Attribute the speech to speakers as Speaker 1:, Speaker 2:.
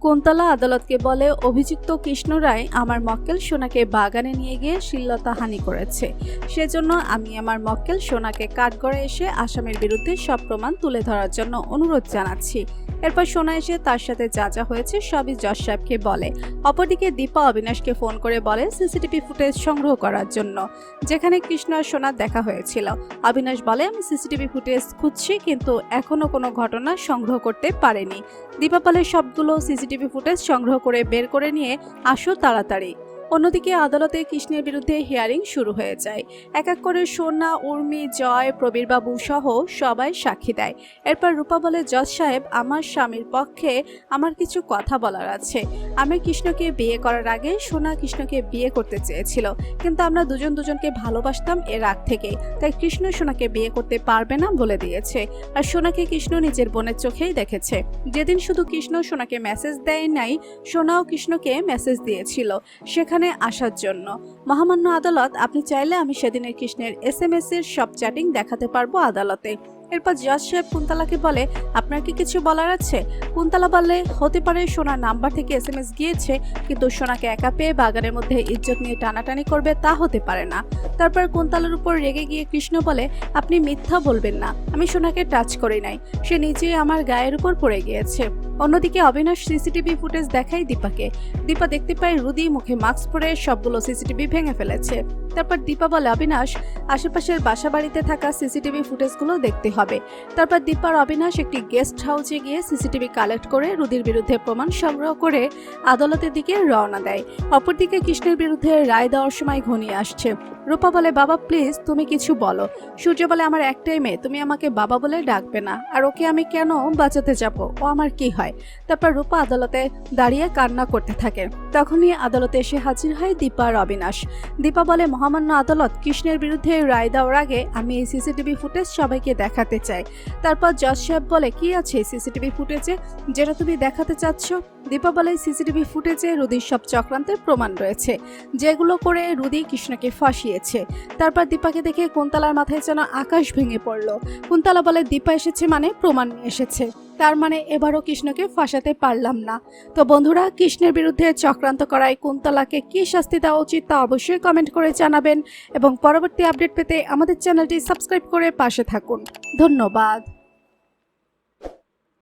Speaker 1: কুন্তলা আদালতকে বলে, অভিযুক্ত কৃষ্ণ রায় আমার মক্কেল সোনাকে বাগানে নিয়ে গিয়ে শ্লীলতাহানি করেছে। সেজন্য আমি আমার মক্কেল সোনাকে কাঠগড়ায় এসে আসামির বিরুদ্ধে সব প্রমাণ তুলে ধরার জন্য অনুরোধ জানাচ্ছি। এরপর সোনা এসে তার সাথে যা যা হয়েছে সবই জজ সাহেবকে বলে। অপরদিকে দীপা অবিনাশকে ফোন করে বলে সিসিটিভি ফুটেজ সংগ্রহ করার জন্য, যেখানে কৃষ্ণ আর সোনার দেখা হয়েছিল। অবিনাশ বলে, আমি সিসিটিভি ফুটেজ খুঁজছি কিন্তু এখনো কোনো ঘটনা সংগ্রহ করতে পারেনি। দীপা বলে, সবগুলো সিসিটিভি ফুটেজ সংগ্রহ করে বের করে নিয়ে আসো তাড়াতাড়ি। অন্যদিকে আদালতে কৃষ্ণের বিরুদ্ধে হিয়ারিং শুরু হয়ে যায়। এক এক করে সোনা, উর্মি, জয়, প্রবীরবাবু সহ সবাই সাক্ষী দেয়। এরপর রূপা বলে, জজ সাহেব, আমার স্বামীর পক্ষে আমার কিছু কথা বলার আছে। আমি কৃষ্ণকে বিয়ে করার আগে সোনা কৃষ্ণকে বিয়ে করতে চেয়েছিল, কিন্তু আমরা দুজন দুজনকে ভালোবাসতাম এর আগ থেকে, তাই কৃষ্ণ সোনাকে বিয়ে করতে পারবে না বলে দিয়েছে। আর সোনাকে কৃষ্ণ নিজের বোনের চোখেই দেখেছে। যেদিন শুধু কৃষ্ণ সোনাকে মেসেজ দেয় নাই, সোনাও কৃষ্ণকে মেসেজ দিয়েছিল সেখানে আসার জন্য। মহামান্য আদালত, আপনি চাইলে আমি সেদিনের কৃষ্ণের SMS এর সব চ্যাটিং দেখাতে পারবো আদালতে। এরপর জজ সাহেব কুন্তলাকে বলে, আপনার কি কিছু বলার আছে? কুন্তলা বলে, হতে পারে সোনার নাম্বার থেকে SMS গিয়েছে, কিন্তু সোনাকে একা পেয়ে বাগানের মধ্যে ইজ্জত নিয়ে টানাটানি করবে তা হতে পারে না। তারপর কুন্তলার উপর রেগে গিয়ে কৃষ্ণ বলে, আপনি মিথ্যা বলবেন না, আমি সোনাকে টাচ করি নাই, সে নিজেই আমার গায়ের উপর পড়ে গিয়েছে। অন্যদিকে অবিনাশ সিসিটিভি ফুটেজ দেখায় দীপাকে। দীপা দেখতে পায় রুদি মুখে মাস্ক পরে সবগুলো সিসিটিভি ভেঙে ফেলেছে। তারপর দীপা বলে, অবিনাশ, আশেপাশের বাসা বাড়িতে থাকা সিসিটিভি ফুটেজগুলো দেখতে হবে। তারপর দীপার অবিনাশ একটি গেস্ট হাউসে গিয়ে সিসিটিভি কালেক্ট করে রুদির বিরুদ্ধে প্রমাণ সংগ্রহ করে আদালতের দিকে রওনা দেয়। অপরদিকে কৃষ্ণের বিরুদ্ধে রায় দেওয়ার সময় ঘনিয়ে আসছে। রূপা বলে, বাবা প্লিজ তুমি কিছু বলো। সূর্য বলে, আমার একটাই মেয়ে, তুমি আমাকে বাবা বলে ডাকবে না, আর ওকে আমি কেন বাঁচাতে যাব, ও আমার কি হয়? তারপর রূপা আদালতে দাঁড়িয়ে কান্না করতে থাকে। তখনই আদালতে এসে হাজির হয় দীপা আর অবিনাশ। দীপা বলে, মহামান্য আদালত, কৃষ্ণের বিরুদ্ধে রায় দেওয়ার আগে আমি এই সিসিটিভি ফুটেজ সবাইকে দেখাতে চাই। তারপর জজ সাহেব বলে, কি আছে সিসিটিভি ফুটেজে যেটা তুমি দেখাতে চাচ্ছ? দীপা বলে, সিসিটিভি ফুটেজে রুদির সব চক্রান্তের প্রমাণ রয়েছে, যেগুলো করে রুদি কৃষ্ণকে ফাঁসিয়েছে। তারপর দীপাকে দেখে কুন্তলার মাথায় যেন আকাশ ভেঙে পড়ল। কুন্তলা বলে, দীপা এসেছে মানে প্রমাণ নিয়ে এসেছে, তার মানে এবারও কৃষ্ণকে ফাঁসাতে পারলাম না। তো বন্ধুরা, কৃষ্ণের বিরুদ্ধে চক্রান্ত করায় কুন্তলাকে কি শাস্তি দেওয়া উচিত তা অবশ্যই কমেন্ট করে জানাবেন এবং পরবর্তী আপডেট পেতে আমাদের চ্যানেলটি সাবস্ক্রাইব করে পাশে থাকুন। ধন্যবাদ।